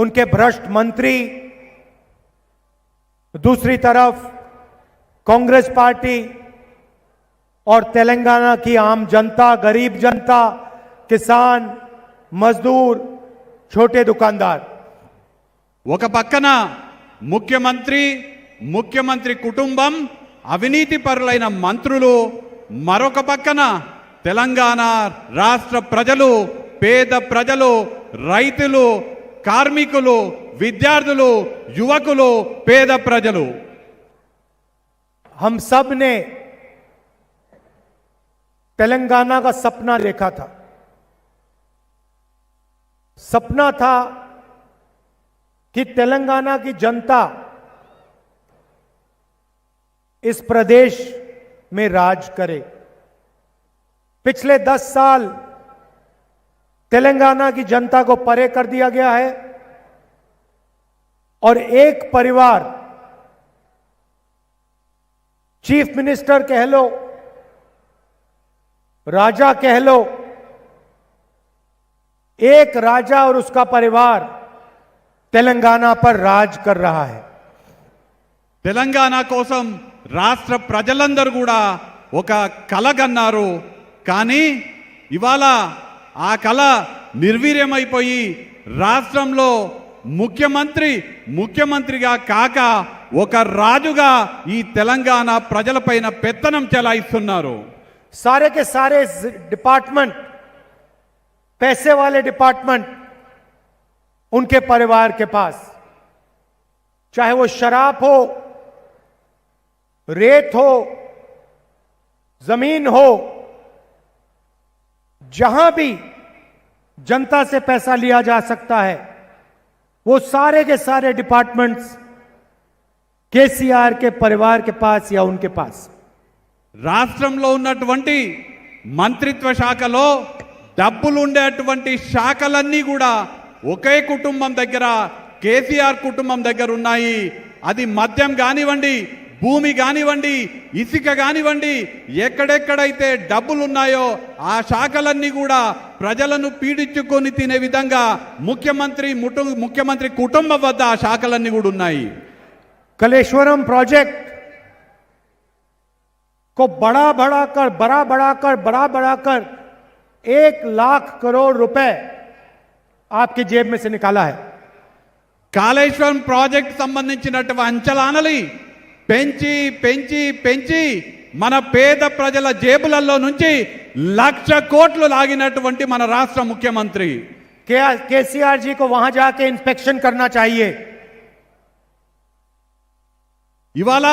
उनके भ्रष्ट मंत्री, दूसरी तरफ कांग्रेस पार्टी और तेलंगाना की आम जनता, गरीब जनता, किसान, मजदूर, छोटे दुकानदार। ఒక పక్కన ముఖ్యమంత్రి కుటుంబం, అవినీతి పరులైన మంత్రులు, మరొక పక్కన తెలంగాణ రాష్ట్ర ప్రజలు, పేద ప్రజలు, రైతులు, కార్మికులు, విద్యార్థులు, యువకులు, పేద ప్రజలు। हम सब ने तेलंगाना का सपना देखा था। सपना था कि तेलंगाना की जनता इस प्रदेश में राज करे। पिछले 10 साल तेलंगाना की जनता को परे कर दिया गया है और एक परिवार, चीफ मिनिस्टर कह लो, राजा कह लो, एक राजा और उसका परिवार तेलंगाना पर राज कर रहा है। తెలంగాణ కోసం రాష్ట్ర ప్రజలందరూ కూడా ఒక కల కన్నారు, కానీ ఇవాళ ఆ కల నిర్వీర్యమైపోయి రాష్ట్రంలో ముఖ్యమంత్రిగా కాక ఒక రాజుగా ఈ తెలంగాణ ప్రజలపైన పెత్తనం చెలాయిస్తున్నారు। सारे के सारे डिपार्टमेंट, पैसे वाले डिपार्टमेंट उनके परिवार के पास, चाहे वो शराब हो, रेत हो, जमीन हो, जहां भी जनता से पैसा लिया जा सकता है, वो सारे के सारे डिपार्टमेंट्स केसीआर के परिवार के पास या उनके पास। రాష్ట్రంలో ఉన్నటువంటి మంత్రిత్వ శాఖలో డబ్బులు ఉండేటువంటి శాఖలన్నీ కూడా ఒకే కుటుంబం దగ్గర, కేసీఆర్ కుటుంబం దగ్గర ఉన్నాయి। అది మద్యం కానివ్వండి, భూమి కానివ్వండి, ఇసుక కానివ్వండి, ఎక్కడెక్కడైతే డబ్బులు ఉన్నాయో ఆ శాఖలన్నీ కూడా ప్రజలను పీడించుకొని తినే విధంగా ముఖ్యమంత్రి కుటుంబం వద్ద ఆ శాఖలన్నీ కూడా ఉన్నాయి। कलेश्वरम प्रोजेक्ट को बड़ा बढ़ाकर 1 लाख करोड़ रुपए आपकी जेब में से निकाला है। కాళేశ్వరం ప్రాజెక్ట్ సంబంధించినటువంటి అంచనాలని పెంచి మన పేద ప్రజల జేబులలో నుంచి 1,00,000 కోట్లు లాగినటువంటి మన రాష్ట్ర ముఖ్యమంత్రి केसीआर जी को वहां जाके इंस्पेक्शन करना चाहिए। ఇవాళ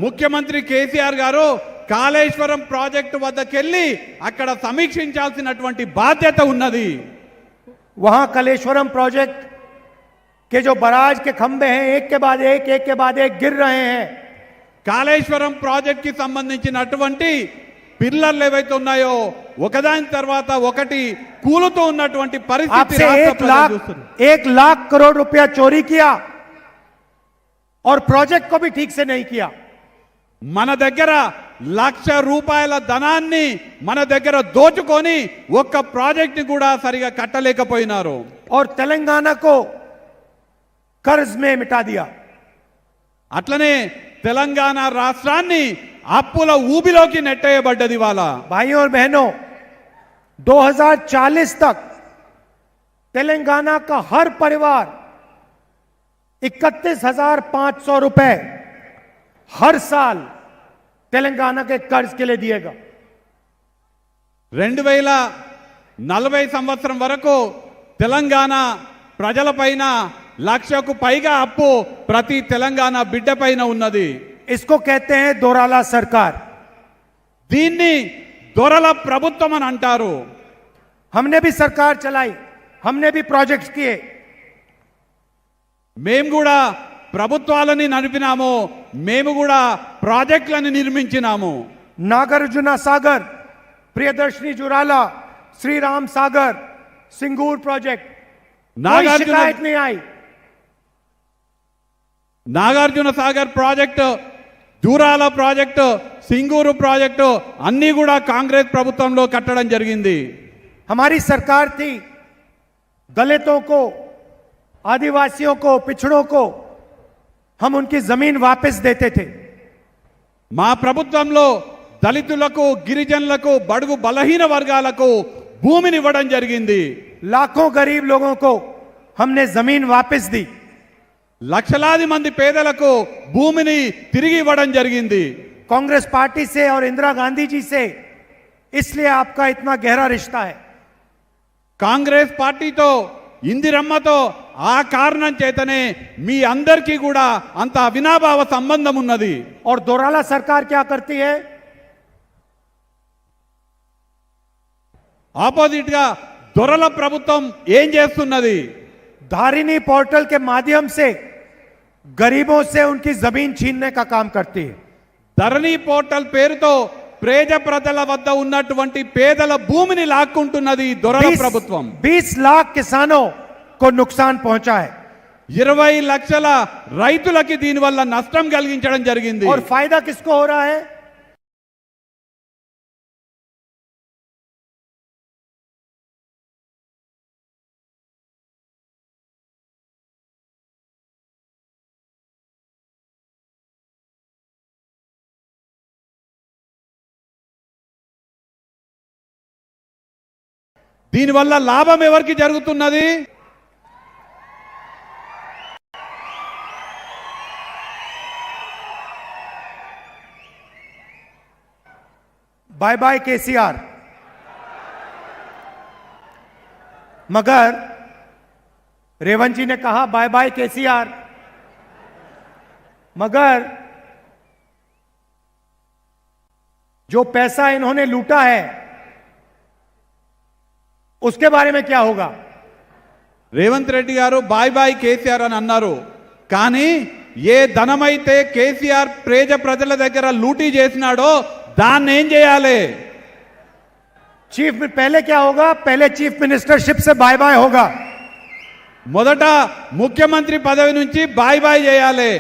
ముఖ్యమంత్రి కేసీఆర్ గారు కాళేశ్వరం ప్రాజెక్టు వద్దకెళ్ళి అక్కడ సమీక్షించాల్సినటువంటి బాధ్యత ఉన్నది। वहां कलेश्वरम प्रोजेक्ट के जो बराज के खंबे हैं, एक के बाद एक गिर रहे हैं। కాళేశ్వరం ప్రాజెక్ట్ కి సంబంధించినటువంటి పిల్లర్లు ఏవైతే ఉన్నాయో ఒకదాని తర్వాత ఒకటి కూలుతూ ఉన్నటువంటి పరిస్థితి आपसे 1 लाख करोड़ रुपया चोरी किया और प्रोजेक्ट को भी ठीक से नहीं किया। మన దగ్గర 1,00,000 రూపాయల ధనాన్ని మన దగ్గర దోచుకొని ఒక్క ప్రాజెక్ట్ ని కూడా సరిగా కట్టలేకపోయినారు और तेलंगाना को कर्ज में मिटा दिया। అట్లనే తెలంగాణ రాష్ట్రాన్ని అప్పుల ఊబిలోకి నెట్టేయబడ్డది। వాళ్ళ भाइयों और बहनों, 2040 तक तेलंगाना का हर परिवार 31,500 रुपए हर साल तेलंगाना के कर्ज के लिए दिएगा। 2040 సంవత్సరం వరకు తెలంగాణ ప్రజలపైన 1,00,000కు పైగా అప్పు ప్రతి తెలంగాణ బిడ్డ పైన ఉన్నది। इसको कहते हैं दोराला सरकार। దీన్ని దొరల ప్రభుత్వం అని అంటారు। हमने भी सरकार चलाई, हमने भी प्रोजेक्ट्स किए। మేము కూడా ప్రభుత్వాలని నడిపినాము, మేము కూడా ప్రాజెక్టులను నిర్మించినాము। नागार्जुन सागर, प्रियदर्शनी जुराला, श्री राम सागर, सिंगूर प्रोजेक्ट, कोई शिकायत नहीं आई। Nagarjuna Sagar project, Jurala project, Singur project అన్నీ కూడా కాంగ్రెస్ ప్రభుత్వంలో కట్టడం జరిగింది। हमारी सरकार थी, दलितों को आदिवासियों को, पिछड़ों को हम उनकी जमीन वापस देते थे। మా ప్రభుత్వంలో దళితులకు, గిరిజనులకు, బడుగు బలహీన వర్గాలకు భూమిని ఇవ్వడం జరిగింది। लाखों गरीब लोगों को हमने जमीन वापस दी। లక్షలాది మంది పేదలకు భూమిని తిరిగి ఇవ్వడం జరిగింది। कांग्रेस पार्टी से और इंदिरा गांधी जी से इसलिए आपका इतना गहरा रिश्ता है। కాంగ్రెస్ పార్టీతో, ఇందిరమ్మతో ఆ కారణం చేతనే మీ అందరికీ కూడా అంత అవినాభావ సంబంధం ఉన్నది। और दोराला सरकार क्या करती है? ఆపోజిట్ గా దొరల ప్రభుత్వం ఏం చేస్తున్నది? धारिनी पोर्टल के माध्यम से गरीबों से उनकी जमीन छीनने का काम करती है। ధరణి పోర్టల్ పేరుతో పేద ప్రజల వద్ద ఉన్నటువంటి పేదల భూమిని లాక్కుంటున్నది ఈ దొరల ప్రభుత్వం। 20 लाख किसानों को नुकसान पहुंचा है 20 లక్షల రైతులకి దీని వల్ల నష్టం కలిగించడం జరిగింది। और फायदा किसको हो रहा है? దీని వల్ల లాభం ఎవరికి జరుగుతున్నది? Bye bye KCR. मगर रेवंत जी ने कहा बाय बाय केसीआर, मगर जो पैसा इन्होंने लूटा है उसके बारे में क्या होगा? రేవంత్ రెడ్డి గారు బాయ్ బాయ్ కేసీఆర్ అని అన్నారు, కానీ ఏ ధనమైతే కేసీఆర్ ప్రజల దగ్గర లూటీ చేసినాడో దాన్ని ఏం చేయాలి? चीफ में पहले क्या होगा? पहले चीफ मिनिस्टरशिप से बाय बाय होगा। మొదట ముఖ్యమంత్రి పదవి నుంచి బాయ్ బాయ్ చేయాలి।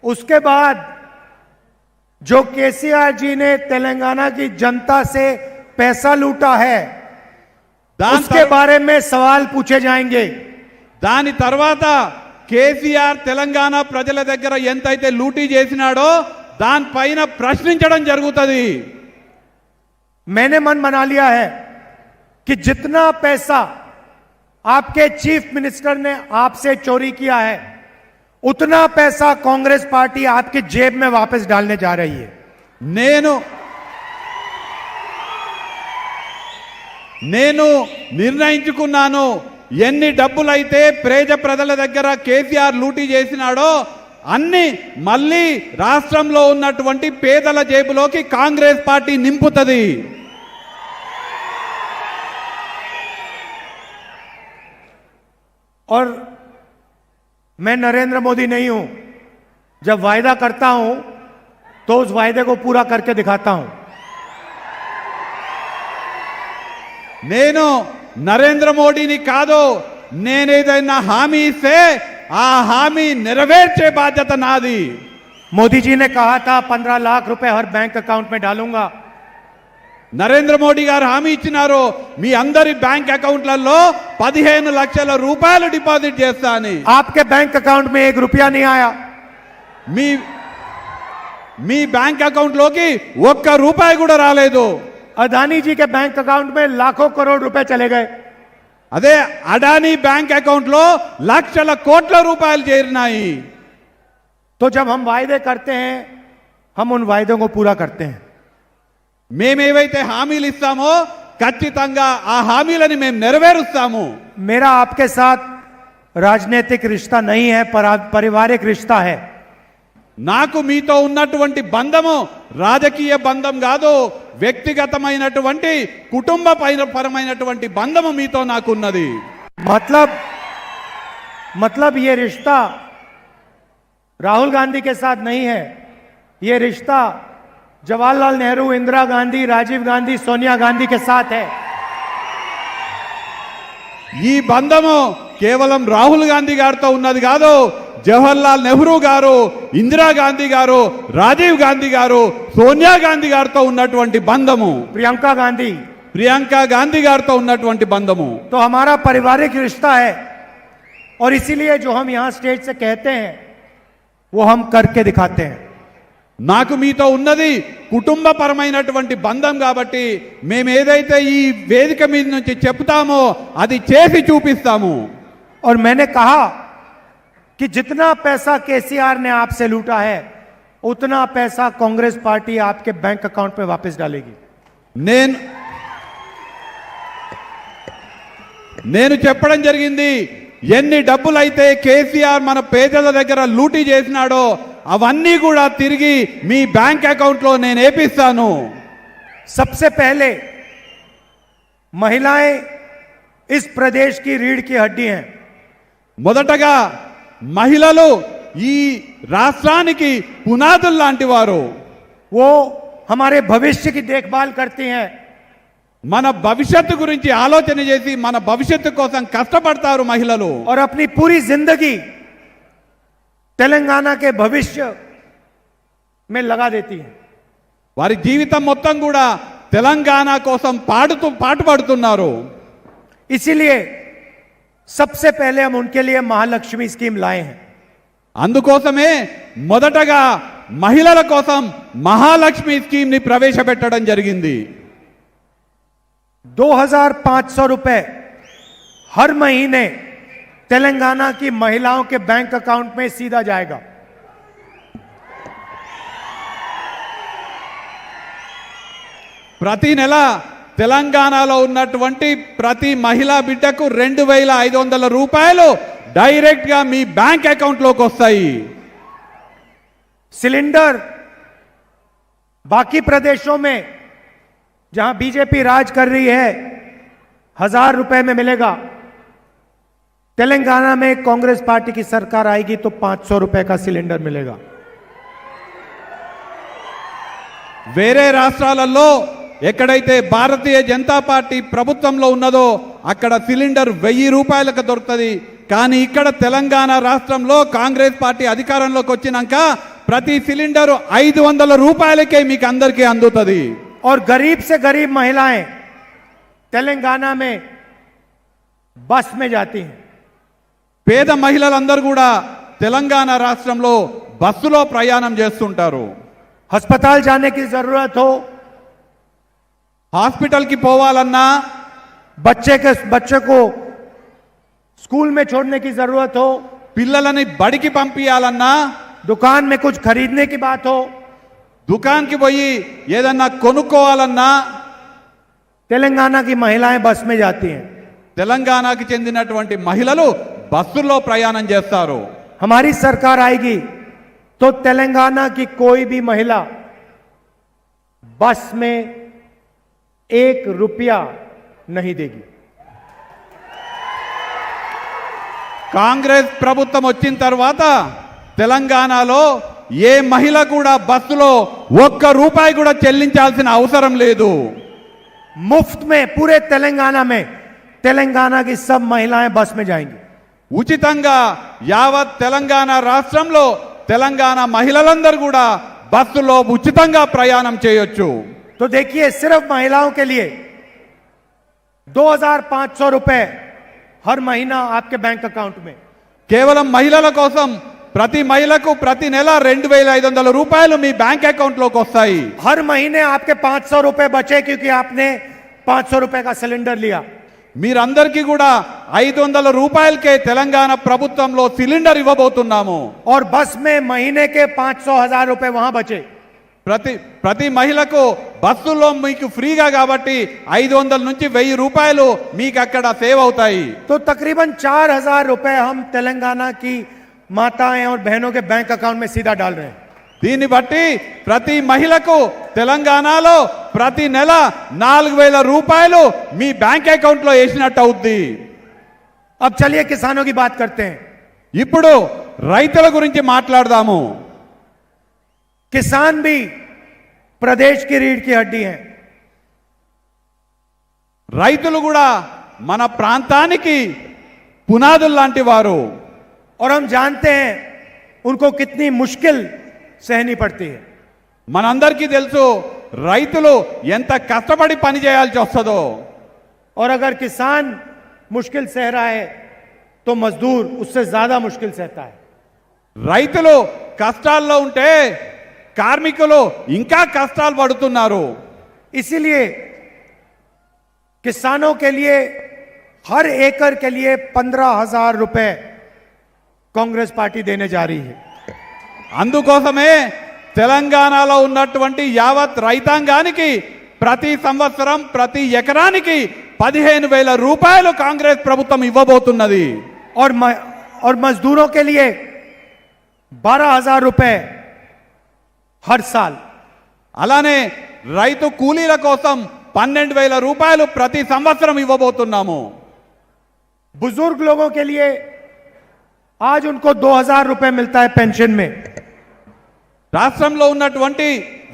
उसके बाद जो केसीआर जी ने तेलंगाना की जनता से पैसा लूटा है उसके बारे में सवाल पूछे जाएंगे। దాని తర్వాత కేసీఆర్ తెలంగాణ ప్రజల దగ్గర ఎంతైతే లూటీ చేసినాడో దానిపైన ప్రశ్నించడం జరుగుతుంది। मैंने मन बना लिया है कि जितना पैसा आपके चीफ मिनिस्टर ने आपसे चोरी किया है उतना पैसा कांग्रेस पार्टी आपकी जेब में वापस डालने जा रही है। నేను నిర్ణయించుకున్నాను, ఎన్ని డబ్బులైతే ప్రజల దగ్గర కేసీఆర్ లూటీ చేసినాడో అన్ని మళ్ళీ రాష్ట్రంలో ఉన్నటువంటి పేదల జేబులోకి కాంగ్రెస్ పార్టీ నింపుతుంది। और मैं नरेंद्र मोदी नहीं हूं, जब वायदा करता हूं तो उस वायदे को पूरा करके दिखाता हूं। నేను నరేంద్ర మోడీని కాదు, నేనేదైనా హామీ ఇస్తే ఆ హామీ నెరవేర్చే బాధ్యత నాది। मोदी जी ने कहा था 15 लाख रुपए हर बैंक अकाउंट में डालूंगा। నరేంద్ర మోడీ గారు హామీ ఇచ్చినారు, మీ అందరి బ్యాంక్ అకౌంట్లలో 15 లక్షల రూపాయలు డిపాజిట్ చేస్తా అని। आपके बैंक अकाउंट में 1 रुपया नहीं आया। మీ బ్యాంక్ అకౌంట్ లోకి 1 రూపాయి కూడా రాలేదు। अदानी जी के बैंक अकाउंट में लाखों करोड़ रुपए चले गए। అదే అడానీ బ్యాంక్ అకౌంట్ లో లక్షల కోట్ల రూపాయలు చేరినాయి। तो जब हम वायदे करते हैं हम उन वायदों को पूरा करते हैं। మేమేవైతే హామీలు ఇస్తామో ఖచ్చితంగా ఆ హామీలను మేము నెరవేరుస్తాము। मेरा आपके साथ राजनीतिक रिश्ता नहीं है, पारिवारिक रिश्ता है। నాకు మీతో ఉన్నటువంటి బంధము రాజకీయ బంధం కాదు, వ్యక్తిగతమైనటువంటి కుటుంబ పరమైనటువంటి బంధము మీతో నాకున్నది। मतलब ये रिश्ता राहुल गांधी के साथ नहीं है, ये रिश्ता जवाहरलाल नेहरू, इंदिरा गांधी, राजीव गांधी, सोनिया गांधी के साथ है। ఈ బంధము కేవలం రాహుల్ గాంధీ గారితో ఉన్నది కాదు, జవహర్లాల్ నెహ్రూ గారు, ఇందిరాగాంధీ గారు, రాజీవ్ గాంధీ గారు, సోనియా గాంధీ గారితో ఉన్నటువంటి బంధము, प्रियंका गांधी గాంధీ గారితో ఉన్నటువంటి బంధము। तो हमारा पारिवारिक रिश्ता है और इसीलिए जो हम यहां स्टेज से कहते हैं वो हम करके दिखाते हैं। నాకు మీతో ఉన్నది కుటుంబపరమైనటువంటి బంధం కాబట్టి మేము ఏదైతే ఈ వేదిక మీద నుంచి చెప్తామో అది చేసి చూపిస్తాము। और मैंने कहा कि जितना पैसा केसीआर ने आपसे लूटा है उतना पैसा कांग्रेस पार्टी आपके बैंक अकाउंट में वापस डालेगी। నేను చెప్పడం జరిగింది, ఎన్ని డబ్బులైతే కేసీఆర్ మన పేదల దగ్గర లూటీ చేసినాడో అవన్నీ కూడా తిరిగి మీ బ్యాంక్ అకౌంట్ లో నేను వేపిస్తాను। सबसे पहले महिलाएं इस प्रदेश की रीढ़ की हड्डी हैं। మొదటగా మహిళలు ఈ రాష్ట్రానికి పునాదులు లాంటి వారు। वो हमारे भविष्य की देखभाल करती हैं। మన భవిష్యత్తు గురించి ఆలోచన చేసి మన భవిష్యత్తు కోసం కష్టపడతారు మహిళలు। और अपनी पूरी जिंदगी तेलंगाना के भविष्य में लगा देती हैं। వారి జీవితం మొత్తం కూడా తెలంగాణ కోసం పాటుపడుతున్నారు। इसीलिए सबसे पहले हम उनके लिए महालक्ष्मी स्कीम लाए हैं। అందుకోసమే మొదటగా మహిళల కోసం మహాలక్ష్మి స్కీమ్ ని ప్రవేశపెట్టడం జరిగింది। 2500 रुपए हर महीने तेलंगाना की महिलाओं के बैंक अकाउंट में सीधा जाएगा। ప్రతి నెల తెలంగాణలో ఉన్నటువంటి ప్రతి మహిళా బిడ్డకు 2500 రూపాయలు డైరెక్ట్ గా మీ బ్యాంక్ అకౌంట్ లోకి వస్తాయి। सिलेंडर बाकी प्रदेशों में जहां बीजेपी राज कर रही है 1000 रुपए में मिलेगा। तेलंगाना में कांग्रेस पार्टी की सरकार आएगी तो 500 रुपए का सिलेंडर मिलेगा। వేరే రాష్ట్రాలలో ఎక్కడైతే భారతీయ జనతా పార్టీ ప్రభుత్వంలో ఉన్నదో అక్కడ సిలిండర్ 1000 రూపాయలకు దొరుకుతుంది। కానీ ఇక్కడ తెలంగాణ రాష్ట్రంలో కాంగ్రెస్ పార్టీ అధికారంలోకి వచ్చినాక ప్రతి సిలిండర్ 500 రూపాయలకే మీకు అందరికీ అందుతుంది। और गरीब से गरीब महिलाएं तेलंगाना में बस में जाती हैं। పేద మహిళలందరూ కూడా తెలంగాణ రాష్ట్రంలో బస్సులో ప్రయాణం చేస్తుంటారు। अस्पताल जाने की जरूरत हो, హాస్పిటల్కి పోవాలన్నా, बच्चे को स्कूल में छोड़ने की जरूरत हो, పిల్లలని బడికి పంపించాలన్నా, दुकान में कुछ खरीदने की बात हो, దుకాణానికి పోయి ఏదన్నా కొనుక్కోవాలన్నా तेलंगाना की महिलाएं बस में जाती हैं। తెలంగాణకి చెందినటువంటి మహిళలు బస్సుల్లో ప్రయాణం చేస్తారు। हमारी सरकार आएगी तो तेलंगाना की कोई भी महिला बस में 1 रुपया नहीं देगी। కాంగ్రెస్ ప్రభుత్వం వచ్చిన తర్వాత తెలంగాణలో ఏ మహిళ కూడా బస్సులో 1 రూపాయి కూడా చెల్లించాల్సిన అవసరం లేదు। मुफ्त में पूरे तेलंगाना में तेलंगाना की सब महिलाएं बस में जाएंगी। ఉచితంగా యావత్ తెలంగాణ రాష్ట్రంలో తెలంగాణ మహిళలందరూ కూడా బస్సులో ఉచితంగా ప్రయాణం చేయొచ్చు। तो देखिए सिर्फ महिलाओं के लिए 2500 रुपए हर महीना आपके बैंक अकाउंट में। కేవలం మహిళల కోసం ప్రతి మహిళకు ప్రతి నెల 2500 రూపాయలు మీ బ్యాంక్ అకౌంట్ లోకి వస్తాయి। हर महीने आपके 500 रुपए बचे क्योंकि आपने 500 रुपए का सिलेंडर लिया। మీరందరికీ కూడా 500 రూపాయలకే తెలంగాణ ప్రభుత్వంలో సిలిండర్ ఇవ్వబోతున్నాము। और बस में महीने के 500,000 रुपए वहां बचे। ప్రతి మహిళకు బస్సులో మీకు ఫ్రీగా కాబట్టి 500 నుంచి 1000 రూపాయలు మీకు అక్కడ సేవ్ అవుతాయి। तो तकरीबन 4000 रुपए हम तेलंगाना की माताएं और बहनों के बैंक अकाउंट में सीधा डाल रहे हैं। దీన్ని బట్టి ప్రతి మహిళకు తెలంగాణలో ప్రతి నెల 4000 రూపాయలు మీ బ్యాంక్ అకౌంట్ లో వేసినట్టు అవుద్ది। अब चलिए किसानों की बात करते हैं। ఇప్పుడు రైతుల గురించి మాట్లాడదాము। किसान भी प्रदेश की रीढ़ की हड्डी हैं। రైతులు కూడా మన ప్రాంతానికి పునాదులు లాంటి వారు। और हम जानते हैं उनको कितनी मुश्किल सहनी पड़ती है। మనందరికీ తెలుసు రైతులు ఎంత కష్టపడి పని చేయాల్సి వస్తుందో। और अगर किसान मुश्किल सह रहा है तो मजदूर उससे ज्यादा मुश्किल सहता है। రైతులు కష్టాల్లో ఉంటే కార్మికులు ఇంకా కష్టాలు పడుతున్నారు. इसीलिए किसानों के लिए हर एकड़ के लिए 15,000 रुपए कांग्रेस पार्टी देने जा रही है। అందుకోసమే తెలంగాణలో ఉన్నటువంటి యావత్ రైతాంగానికి ప్రతి సంవత్సరం ప్రతి ఎకరానికి 15,000 రూపాయలు కాంగ్రెస్ ప్రభుత్వం ఇవ్వబోతున్నది. और मजदूरों के लिए 12,000 रुपए हर साल। అలానే రైతు కూలీల కోసం 12,000 రూపాయలు ప్రతి సంవత్సరం ఇవ్వబోతున్నాము. बुजुर्ग लोगों के लिए आज उनको 2,000 रुपए मिलता है पेंशन में। రాష్ట్రంలో ఉన్నటువంటి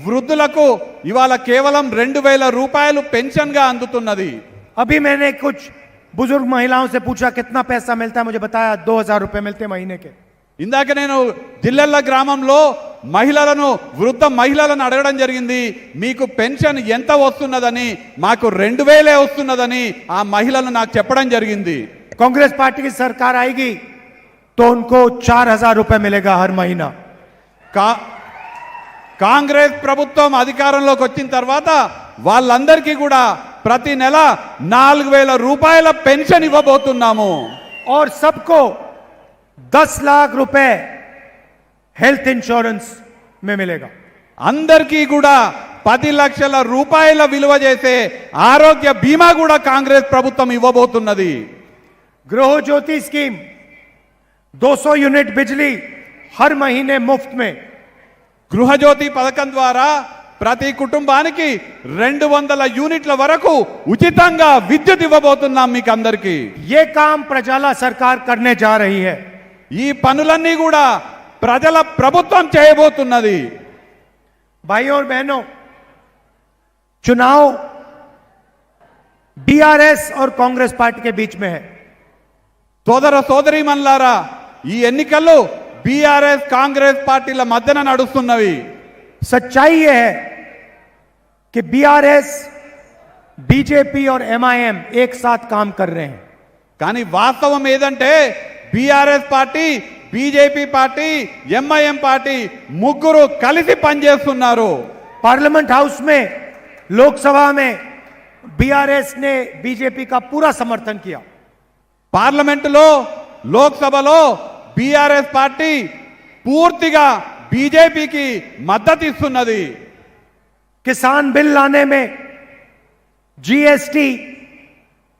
వృద్ధులకు ఇవాళ కేవలం 2,000 రూపాయలు పెన్షన్ గా అందుతున్నది. अभी मैंने कुछ बुजुर्ग महिलाओं से पूछा कितना पैसा मिलता है, मुझे बताया 2,000 रुपए मिलते हैं महीने के। ఇందాక నేను జిల్లెళ్ళ గ్రామంలో వృద్ధ మహిళలను అడగడం జరిగింది, మీకు పెన్షన్ ఎంత వస్తున్నదని. మాకు 2,000 వస్తున్నదని ఆ మహిళలు నాకు చెప్పడం జరిగింది. कांग्रेस पार्टी की सरकार आएगी तो उनको 4,000 रुपए मिलेगा हर महीना। కాంగ్రెస్ ప్రభుత్వం అధికారంలోకి వచ్చిన తర్వాత వాళ్ళందరికీ కూడా ప్రతి నెల 4,000 రూపాయల పెన్షన్ ఇవ్వబోతున్నాము. और सबको 10 लाख रुपए हेल्थ इंश्योरेंस में मिलेगा। అందరికీ కూడా 10 లక్షల రూపాయల విలువ చేసే ఆరోగ్య బీమా కూడా కాంగ్రెస్ ప్రభుత్వం ఇవ్వబోతున్నది. गृह ज्योति स्कीम 200 यूनिट बिजली हर महीने मुफ्त में। గృహజ్యోతి పథకం ద్వారా ప్రతి కుటుంబానికి 200 యూనిట్ల వరకు ఉచితంగా విద్యుత్ ఇవ్వబోతున్నాం మీకు అందరికీ. ये काम प्रजाला सरकार करने जा रही है। ఈ పనులన్నీ కూడా ప్రజల ప్రభుత్వం చేయబోతున్నది. भाइयों और बहनों, चुनाव बीआरएस और कांग्रेस पार्टी के बीच में है। సోదర సోదరీమణులారా, ఈ ఎన్నికల్లో బీఆర్ఎస్ కాంగ్రెస్ పార్టీల మధ్యన నడుస్తున్నవి. सच्चाई यह है कि बीआरएस, बीजेपी और एमआईएम एक साथ काम कर रहे हैं। కానీ వాస్తవం ఏదంటే BRS party, BJP party, MIM party ముగ్గురు కలిసి పనిచేస్తున్నారు. पार्लियामेंट हाउस में, लोकसभा में बीआरएस ने बीजेपी का पूरा समर्थन किया। పార్లమెంటులో, లోక్సభలో బీఆర్ఎస్ పార్టీ పూర్తిగా బీజేపీకి మద్దతు ఇస్తున్నది. किसान बिल लाने में, जीएसटी,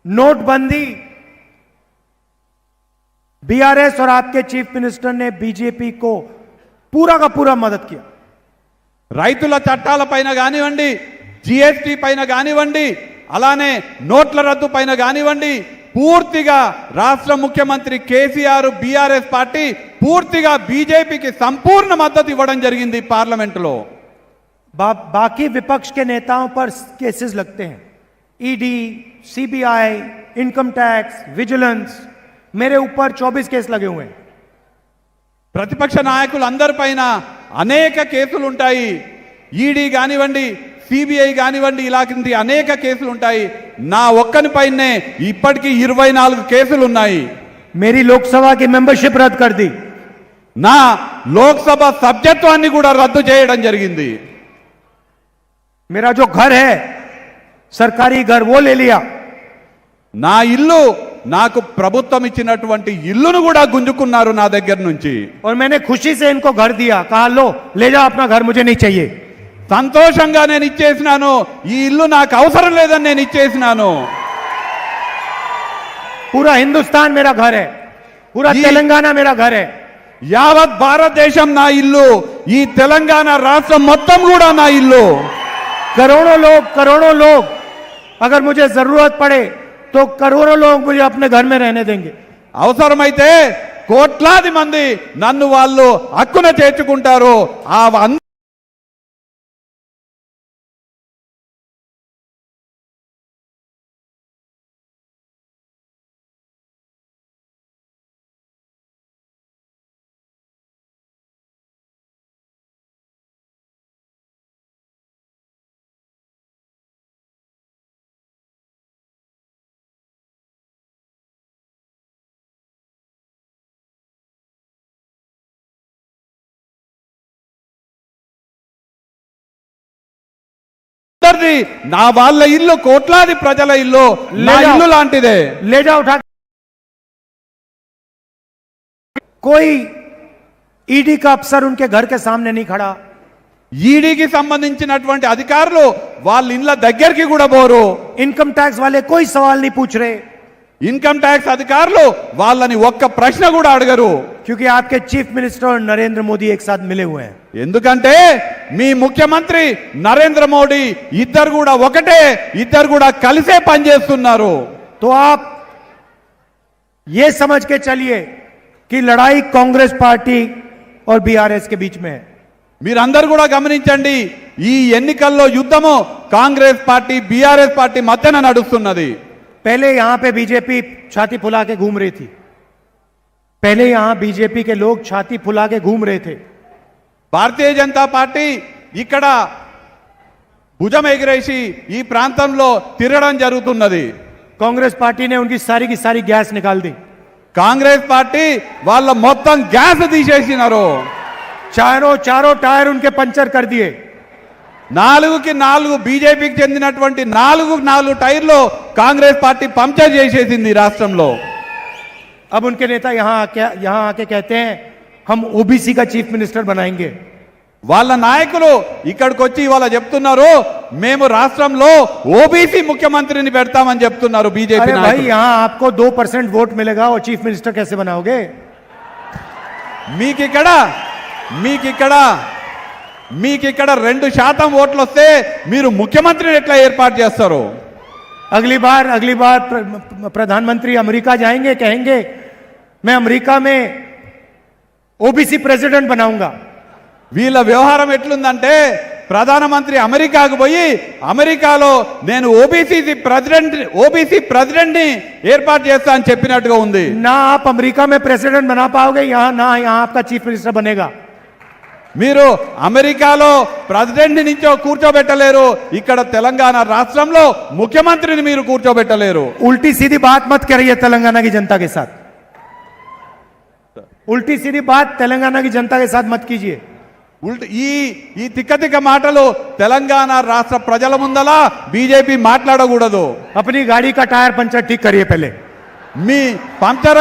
नोटबंदी, बीआरएस और आपके चीफ मिनिस्टर ने बीजेपी को पूरा का पूरा मदद किया। రైతుల చట్టాల పైన కానివ్వండి, జిఎస్టీ పైన కానివ్వండి, అలానే నోట్ల రద్దు పైన కానివ్వండి, పూర్తిగా రాష్ట్ర ముఖ్యమంత్రి కేసీఆర్, బీఆర్ఎస్ పార్టీ పూర్తిగా బీజేపీకి సంపూర్ణ మద్దతు ఇవ్వడం జరిగింది పార్లమెంటులో. बाकी विपक्ष के नेताओं पर केसेस लगते हैं, ED, CBI, income tax, vigilance. मेरे ऊपर 24 केस लगे हुए हैं। ప్రతిపక్ష నాయకులందరిపైన అనేక కేసులు ఉంటాయి. ఈడీ కానివ్వండి, సిబిఐ కానివ్వండి, ఇలాంటి అనేక కేసులు ఉంటాయి. నా ఒక్కనిపైనే ఇప్పటికీ 24 కేసులు ఉన్నాయి. मेरी लोकसभा की मेंबरशिप रद्द कर दी। నా లోక్సభ సభ్యత్వాన్ని కూడా రద్దు చేయడం జరిగింది. मेरा जो घर है, सरकारी घर, वो ले लिया। నా ఇల్లు, నాకు ప్రభుత్వం ఇచ్చినటువంటి ఇల్లును కూడా గుంజుకున్నారు నా దగ్గర నుంచి. और मैंने खुशी से इनको घर दिया, कहा लो ले जाओ अपना घर, मुझे नहीं चाहिए। సంతోషంగా నేను ఇచ్చేసినాను. ఈ ఇల్లు నాకు అవసరం లేదని నేను ఇచ్చేసినాను. पूरा हिंदुस्तान मेरा घर है, पूरा तेलंगाना मेरा घर है। యావత్ భారతదేశం నా ఇల్లు, ఈ తెలంగాణ రాష్ట్రం మొత్తం కూడా నా ఇల్లు. करोड़ों लोग अगर मुझे जरूरत पड़े तो करोड़ों लोग मुझे अपने घर में रहने देंगे। అవసరమైతే కోట్లాది మంది నన్ను వాళ్ళు హక్కున చేర్చుకుంటారు. ఆ అందరిది, నా వాళ్ళ ఇల్లు కోట్లాది ప్రజల ఇల్లు, నా ले जाओ। ఇల్లు లాంటిదే. ले जाओ उठा। कोई ईडी का अफसर उनके घर के सामने नहीं खड़ा। ఈడీకి సంబంధించినటువంటి అధికారులు వాళ్ళ ఇండ్ల దగ్గరికి కూడా పోరు. इनकम टैक्स वाले कोई सवाल नहीं पूछ रहे, ఇన్కమ్ ట్యాక్స్ అధికారులు వాళ్ళని ఒక్క ప్రశ్న కూడా అడగరు. क्योंकि आपके चीफ मिनिस्टर और नरेंद्र मोदी एक साथ मिले हुए हैं। ఎందుకంటే మీ ముఖ్యమంత్రి నరేంద్ర మోడీ ఇద్దరు కూడా ఒకటే, ఇద్దరు కూడా కలిసే పనిచేస్తున్నారు. तो आप ये समझ के चलिए कि लड़ाई कांग्रेस पार्टी और बीआरएस के बीच में है। మీరందరూ కూడా గమనించండి, ఈ ఎన్నికల్లో యుద్ధము కాంగ్రెస్ పార్టీ బీఆర్ఎస్ పార్టీ మధ్యన నడుస్తున్నది. पहले यहां पे बीजेपी छाती फुला के घूम रही थी, पहले यहां बीजेपी के लोग छाती फुला के घूम रहे थे। భారతీయ జనతా పార్టీ ఇక్కడ భుజం ఎగిరేసి ఈ ప్రాంతంలో తిరగడం జరుగుతున్నది. कांग्रेस पार्टी ने उनकी सारी की सारी गैस निकाल दी। కాంగ్రెస్ పార్టీ వాళ్ళ మొత్తం గ్యాస్ తీసేసినారు. चारों टायर उनके पंचर कर दिए। 4కి 4 బీజేపీకి చెందినటువంటి 4 టైర్లు కాంగ్రెస్ పార్టీ పంక్చర్ చేసేసింది రాష్ట్రంలో. अब उनके नेता यहां आके कहते हैं हम ओबीसी का चीफ मिनिस्टर बनाएंगे। వాళ్ళ నాయకులు ఇక్కడికి వచ్చి ఇవాళ చెప్తున్నారు, మేము రాష్ట్రంలో ఓబీసీ ముఖ్యమంత్రిని పెడతామని చెప్తున్నారు బీజేపీ अरे भाई నాయకులు. यहां आपको 2% वोट मिलेगा और चीफ मिनिस्टर कैसे बनाओगे? మీకిక్కడ 2% ఓట్లు వస్తే మీరు ముఖ్యమంత్రిని ఎట్లా ఏర్పాటు చేస్తారు? अगली बार प्रधानमंत्री अमेरिका जाएंगे, कहेंगे मैं अमेरिका में ओबीसी प्रेसिडेंट बनाऊंगा। వీళ్ళ వ్యవహారం ఎట్లుందంటే ప్రధానమంత్రి అమెరికాకు పోయి అమెరికాలో నేను ఓబీసీ ప్రెసిడెంట్ ని ఏర్పాటు చేస్తా అని చెప్పినట్టుగా ఉంది. ना आप अमेरिका में प्रेसिडेंट बना पाओगे, यहां आपका चीफ मिनिस्टर बनेगा। మీరు అమెరికాలో ప్రెసిడెంట్ నుంచో కూర్చోబెట్టలేరు, ఇక్కడ తెలంగాణ రాష్ట్రంలో ముఖ్యమంత్రిని మీరు కూర్చోబెట్టలేరు. उल्टी सीधी बात मत करिए तेलंगाना की जनता के साथ, उल्टी सीधी बात तेलंगाना की जनता के साथ मत कीजिए। ఈ తిక్క మాటలు తెలంగాణ రాష్ట్ర ప్రజల ముందల బీజేపీ మాట్లాడకూడదు. अपनी गाड़ी का टायर पंचर ठीक करिए पहले। మీ పంక్చర్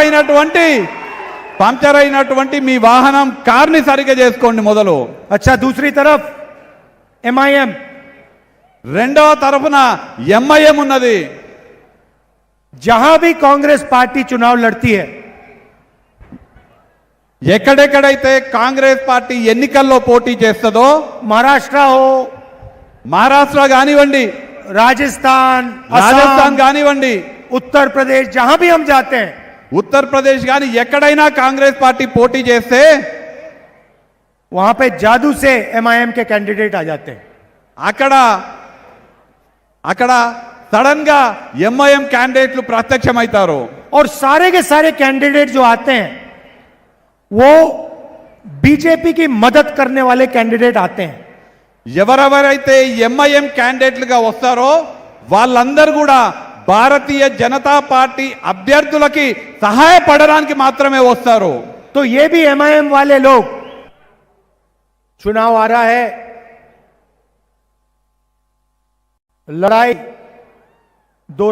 అయినటువంటి మీ వాహనం కార్ని సరిగా చేసుకోండి మొదలు. अच्छा, दूसरी तरफ एमआईएम, రెండవ తరఫున ఎంఐఎం ఉన్నది. जहां भी कांग्रेस पार्टी चुनाव लड़ती है, ఎక్కడెక్కడైతే కాంగ్రెస్ పార్టీ ఎన్నికల్లో పోటీ చేస్తుందో, महाराष्ट्र हो, మహారాష్ట్ర కానివ్వండి, राजस्थान రాజస్థాన్ असम, కానివ్వండి, उत्तर प्रदेश, जहां भी हम जाते हैं, ఉత్తరప్రదేశ్ కానీ ఎక్కడైనా కాంగ్రెస్ పార్టీ పోటీ చేస్తే वहां पे जादू से एमआईएम के कैंडिडेट आ जाते हैं। అక్కడ సడన్ గా ఎంఐఎం క్యాండిడేట్లు ప్రత్యక్షమవుతారు. और सारे के सारे कैंडिडेट जो आते हैं वो बीजेपी की मदद करने वाले कैंडिडेट आते हैं। ఎవరెవరైతే ఎంఐఎం క్యాండిడేట్లుగా వస్తారో వాళ్ళందరూ కూడా భారతీయ జనతా పార్టీ అభ్యర్థులకి సహాయపడడానికి మాత్రమే వస్తారు. तो ये भी एमआईएम वाले लोग, चुनाव आ रहा है, लड़ाई दो